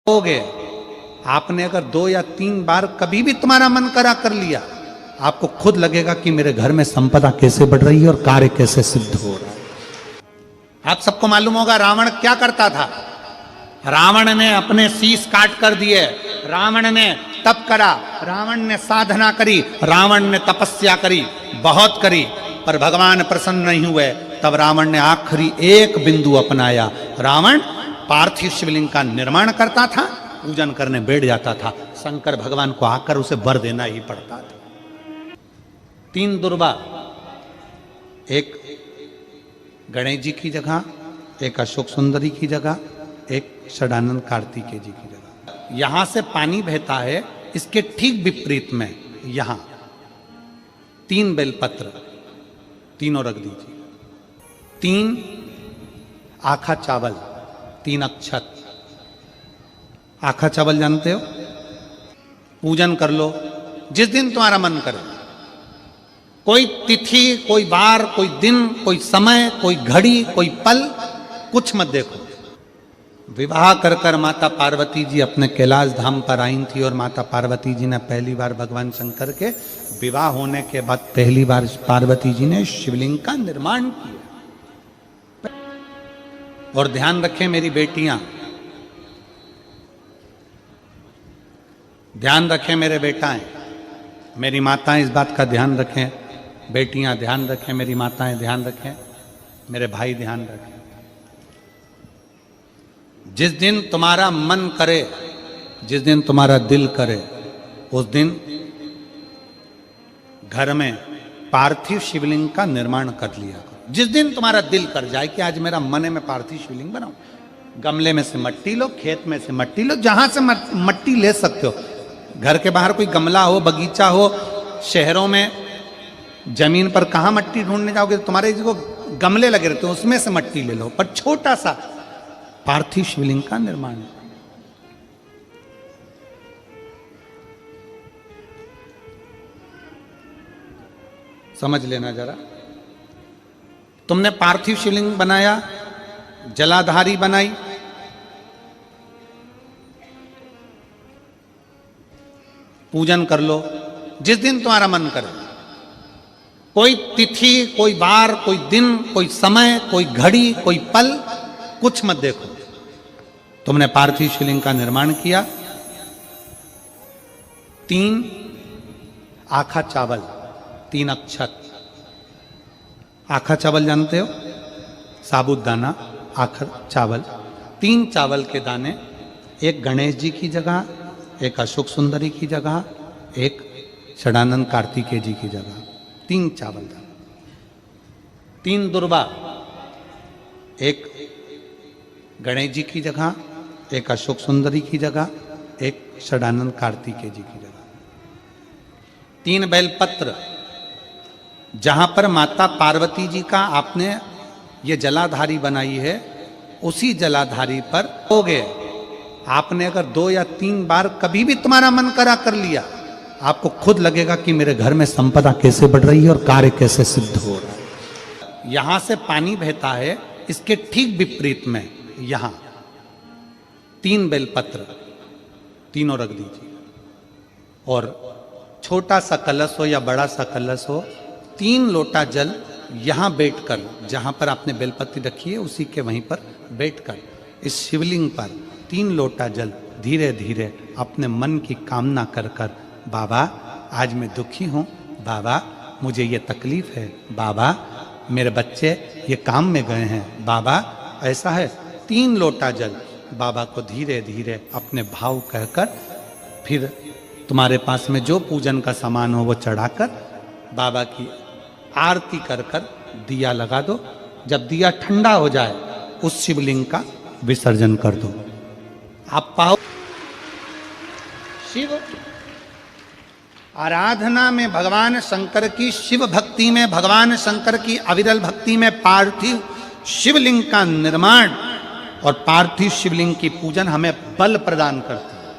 होगे। आपने अगर 2 या 3 बार कभी भी तुम्हारा मन करा कर लिया, आपको खुद लगेगा कि मेरे घर में संपदा कैसे बढ़ रही है और कार्य कैसे सिद्ध हो रहा है। आप सबको मालूम होगा रावण क्या करता था। रावण ने अपने शीश काट कर दिए, रावण ने तप करा, रावण ने साधना करी, रावण ने तपस्या करी, बहुत करी, पर भगवान प्रसन्न नहीं हुए। तब रावण ने आखिरी एक बिंदु अपनाया। रावण पार्थिव शिवलिंग का निर्माण करता था, पूजन करने बैठ जाता था। शंकर भगवान को आकर उसे वर देना ही पड़ता था। 3 दुर्वा, एक गणेश जी की जगह, एक अशोक सुंदरी की जगह, एक षडानंद कार्तिकेय जी की जगह। यहां से पानी बहता है, इसके ठीक विपरीत में यहां 3 बेलपत्र, तीनों रख दीजिए। 3 आखा चावल, 3 अक्षत। आखा चावल जानते हो? पूजन कर लो जिस दिन तुम्हारा मन करे। कोई तिथि, कोई बार, कोई दिन, कोई समय, कोई घड़ी, कोई पल, कुछ मत देखो। विवाह कर कर माता पार्वती जी अपने कैलाश धाम पर आई थी और माता पार्वती जी ने पहली बार भगवान शंकर के विवाह होने के बाद पहली बार पार्वती जी ने शिवलिंग का निर्माण किया। और ध्यान रखें मेरी बेटियां, ध्यान रखें मेरे बेटाएं, मेरी माताएं इस बात का ध्यान रखें, बेटियां ध्यान रखें, मेरी माताएं ध्यान रखें, मेरे भाई ध्यान रखें। जिस दिन तुम्हारा मन करे, जिस दिन तुम्हारा दिल करे, उस दिन घर में पार्थिव शिवलिंग का निर्माण कर लिया करो। जिस दिन तुम्हारा दिल कर जाए कि आज मेरा मन है मैं पार्थिव शिवलिंग बनाऊं, गमले में से मट्टी लो, खेत में से मट्टी लो, जहां से मट्टी ले सकते हो। घर के बाहर कोई गमला हो, बगीचा हो, शहरों में जमीन पर कहां मट्टी ढूंढने जाओगे? तुम्हारे जो गमले लगे रहते हो उसमें से मट्टी ले लो, पर छोटा सा पार्थिव शिवलिंग का निर्माण। समझ लेना जरा। तुमने पार्थिव शिवलिंग बनाया, जलाधारी बनाई, पूजन कर लो जिस दिन तुम्हारा मन करे। कोई तिथि, कोई बार, कोई दिन, कोई समय, कोई घड़ी, कोई पल, कुछ मत देखो। तुमने पार्थिव शिवलिंग का निर्माण किया। 3 आखा चावल, 3 अक्षत। आखा चावल जानते हो? साबूदाना, आखा चावल। 3 चावल के दाने, एक गणेश जी की जगह, एक अशोक सुंदरी की जगह, एक षडानंद कार्तिकेय जी की जगह। 3 चावल दाने। 3 दुर्वा, एक गणेश जी की जगह, एक अशोक सुंदरी की जगह, एक षडानंद कार्तिकेय जी की जगह। 3 बेलपत्र, जहां पर माता पार्वती जी का आपने ये जलाधारी बनाई है, उसी जलाधारी पर होगे। आपने अगर 2 या 3 बार कभी भी तुम्हारा मन करा कर लिया, आपको खुद लगेगा कि मेरे घर में संपदा कैसे बढ़ रही है और कार्य कैसे सिद्ध हो रहा है। यहां से पानी बहता है, इसके ठीक विपरीत में यहां 3 बेलपत्र, तीनों रख दीजिए। और छोटा सा कलश हो या बड़ा सा कलश हो, 3 लोटा जल यहां बैठकर, जहां पर आपने बेलपत्ती रखी है उसी के वहीं पर बैठकर इस शिवलिंग पर 3 लोटा जल धीरे धीरे अपने मन की कामना कर कर, बाबा आज मैं दुखी हूं, बाबा मुझे ये तकलीफ है, बाबा मेरे बच्चे ये काम में गए हैं, बाबा ऐसा है। 3 लोटा जल बाबा को धीरे धीरे अपने भाव कहकर, फिर तुम्हारे पास में जो पूजन का सामान हो वो चढ़ाकर बाबा की आरती कर कर दिया लगा दो। जब दिया ठंडा हो जाए उस शिवलिंग का विसर्जन कर दो। आप पाओ शिव आराधना में भगवान शंकर की, शिव भक्ति में भगवान शंकर की अविरल भक्ति में पार्थिव शिवलिंग का निर्माण और पार्थिव शिवलिंग की पूजन हमें बल प्रदान करती है।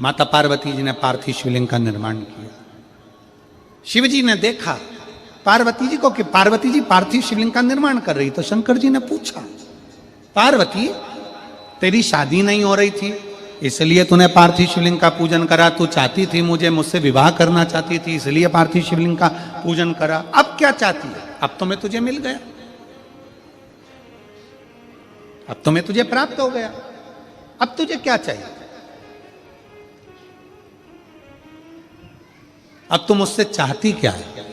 माता पार्वती जी ने पार्थिव शिवलिंग का निर्माण किया। शिव जी ने देखा पार्वती जी को कि पार्वती जी पार्थिव शिवलिंग का निर्माण कर रही, तो शंकर जी ने पूछा, पार्वती तेरी शादी नहीं हो रही थी इसलिए तूने पार्थिव शिवलिंग का पूजन करा, तू चाहती थी मुझसे विवाह करना चाहती थी इसलिए पार्थिव शिवलिंग का पूजन करा। अब क्या चाहती है? अब तो मैं तुझे मिल गया, अब तो मैं तुझे प्राप्त हो गया, अब तुझे क्या चाहिए? अब तुम मुझसे चाहती क्या है?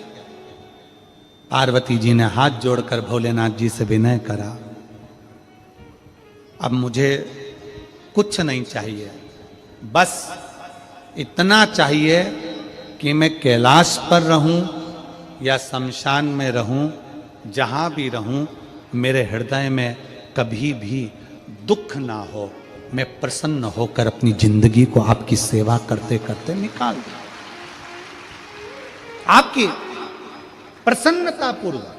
पार्वती जी ने हाथ जोड़कर भोलेनाथ जी से विनय करा, अब मुझे कुछ नहीं चाहिए, बस इतना चाहिए कि मैं कैलाश पर रहूं या शमशान में रहूं, जहां भी रहूं मेरे हृदय में कभी भी दुख ना हो, मैं प्रसन्न होकर अपनी जिंदगी को आपकी सेवा करते करते निकाल दूं, आपकी प्रसन्नता पूर्वक।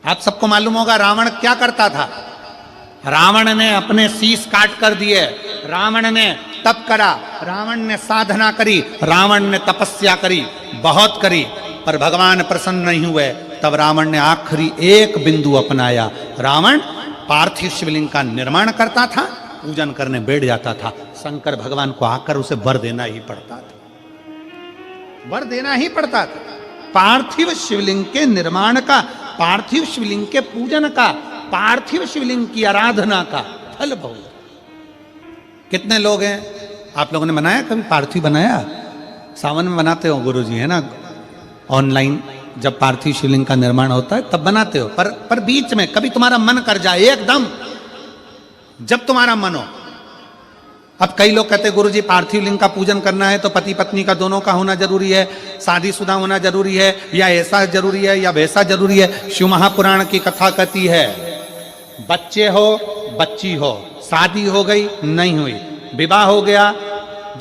आप सबको मालूम होगा रावण क्या करता था। रावण ने अपने शीश काट कर दिए, रावण ने तप करा, रावण ने साधना करी, रावण ने तपस्या करी, बहुत करी, पर भगवान प्रसन्न नहीं हुए। तब रावण ने आखिरी एक बिंदु अपनाया। रावण पार्थिव शिवलिंग का निर्माण करता था, पूजन करने बैठ जाता था। शंकर भगवान को आकर उसे वर देना ही पड़ता था, वर देना ही पड़ता था। पार्थिव शिवलिंग के निर्माण का, पार्थिव शिवलिंग के पूजन का, पार्थिव शिवलिंग की आराधना का फल भोग। कितने लोग हैं? आप लोगों ने बनाया कभी पार्थिव? बनाया? सावन में बनाते हो गुरुजी, है ना? ऑनलाइन जब पार्थिव शिवलिंग का निर्माण होता है तब बनाते हो, पर बीच में कभी तुम्हारा मन कर जाए, एकदम जब तुम्हारा मन हो। अब कई लोग कहते हैं गुरुजी पार्थिव लिंग का पूजन करना है तो पति पत्नी का दोनों का होना जरूरी है, शादीशुदा होना जरूरी है, या ऐसा जरूरी है या वैसा जरूरी है। शिव महापुराण की कथा कहती है बच्चे हो बच्ची हो, शादी हो गई नहीं हुई, विवाह हो गया,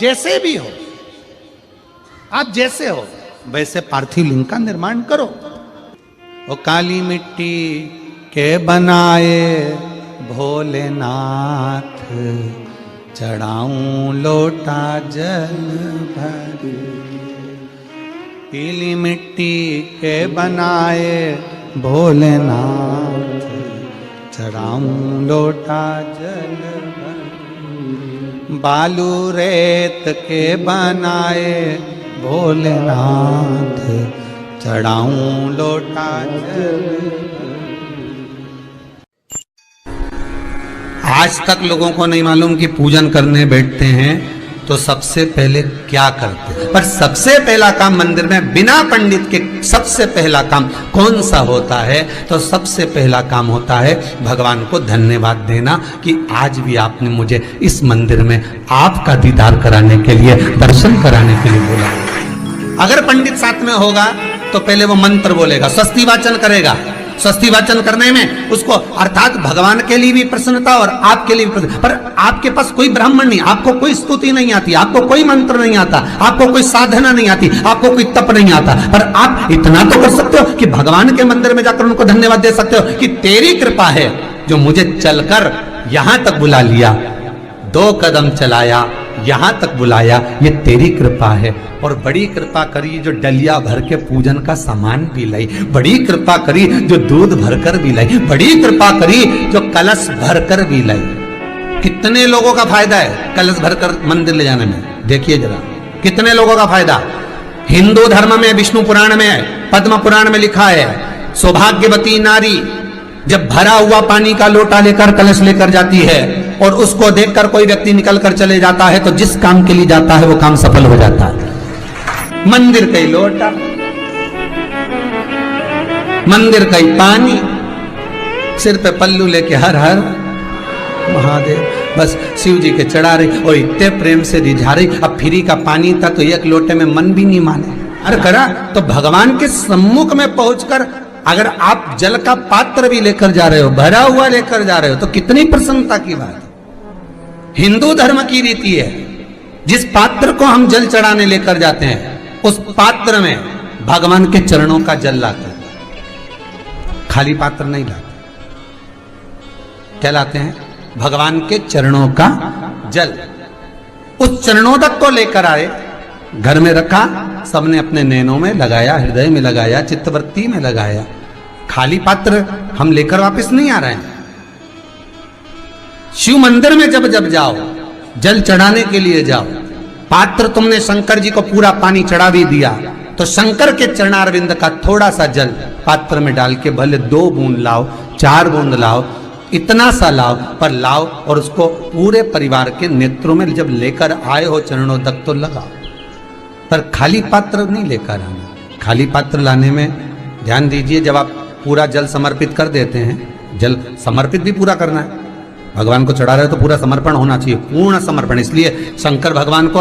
जैसे भी हो, आप जैसे हो वैसे पार्थिव लिंग का निर्माण करो। वो काली मिट्टी के बनाए भोलेनाथ, चढ़ाऊं लोटा जल भर। पीली मिट्टी के बनाए भोलेनाथ, चढ़ाऊं लोटा जल भर। बालू रेत के बनाए भोलेनाथ, चढ़ाऊं लोटा जल भर। आज तक लोगों को नहीं मालूम कि पूजन करने बैठते हैं तो सबसे पहले क्या करते हैं। पर सबसे पहला काम मंदिर में बिना पंडित के सबसे पहला काम कौन सा होता है? तो सबसे पहला काम होता है भगवान को धन्यवाद देना कि आज भी आपने मुझे इस मंदिर में आपका दीदार कराने के लिए, दर्शन कराने के लिए बोला। अगर पंडित साथ में होगा तो पहले वो मंत्र बोलेगा, स्वस्ति वाचन करेगा। स्वस्ति वाचन करने में उसको अर्थात भगवान के लिए भी प्रसन्नता और आपके लिए भी प्रसन्नता। पर आपके पास कोई ब्राह्मण नहीं, आपको कोई स्तुति नहीं आती, आपको कोई मंत्र नहीं आता, आपको कोई साधना नहीं आती, आपको कोई तप नहीं आता, पर आप इतना तो कर सकते हो कि भगवान के मंदिर में जाकर उनको धन्यवाद दे सकते हो कि तेरी कृपा है जो मुझे चलकर यहां तक बुला लिया, 2 कदम चलाया, यहां तक बुलाया, ये तेरी कृपा है। और बड़ी कृपा करी जो डलिया भर के पूजन का सामान भी लाई, बड़ी कृपा करी जो दूध भरकर भी लाई, बड़ी कृपा करी जो कलश भरकर भी लाई। कितने लोगों का फायदा है कलश भरकर मंदिर ले जाने में? देखिए जरा कितने लोगों का फायदा। हिंदू धर्म में विष्णु पुराण में, पद्म पुराण में लिखा है सौभाग्यवती नारी जब भरा हुआ पानी का लोटा लेकर कलश लेकर जाती है और उसको देखकर कोई व्यक्ति निकल कर चले जाता है तो जिस काम के लिए जाता है वो काम सफल हो जाता है। मंदिर का ही लोटा, मंदिर का ही पानी, सिर पे पल्लू लेके हर हर महादेव बस शिव जी के चढ़ा रही और इतने प्रेम से रिझा रही। अब फ्री का पानी था तो एक लोटे में मन भी नहीं माने। अरे करा तो भगवान के सम्मुख में पहुंचकर अगर आप जल का पात्र भी लेकर जा रहे हो, भरा हुआ लेकर जा रहे हो, तो कितनी प्रसन्नता की बात है। हिंदू धर्म की रीति है जिस पात्र को हम जल चढ़ाने लेकर जाते हैं उस पात्र में भगवान के चरणों का जल लाते हैं, खाली पात्र नहीं लाते। क्या लाते हैं? भगवान के चरणों का जल। उस चरणों तक को लेकर आए घर में रखा, सबने अपने नैनों में लगाया, हृदय में लगाया, चित्तवृत्ति में लगाया। खाली पात्र हम लेकर वापस नहीं आ रहे हैं। शिव मंदिर में जब जब जाओ, जल चढ़ाने के लिए जाओ, पात्र तुमने शंकर जी को पूरा पानी चढ़ा भी दिया, तो शंकर के चरणारविंद का थोड़ा सा जल पात्र में डाल के भले 2 बूंद लाओ, 4 बूंद लाओ, इतना सा लाओ, पर लाओ और उसको पूरे परिवार के नेत्रों में जब लेकर आए हो चरणों तक तो लगाओ। पर खाली पात्र नहीं लेकर आना। खाली पात्र लाने में ध्यान दीजिए, जब आप पूरा जल समर्पित कर देते हैं, जल समर्पित भी पूरा करना है, भगवान को चढ़ा रहे हो तो पूरा समर्पण होना चाहिए, पूर्ण समर्पण। इसलिए शंकर भगवान को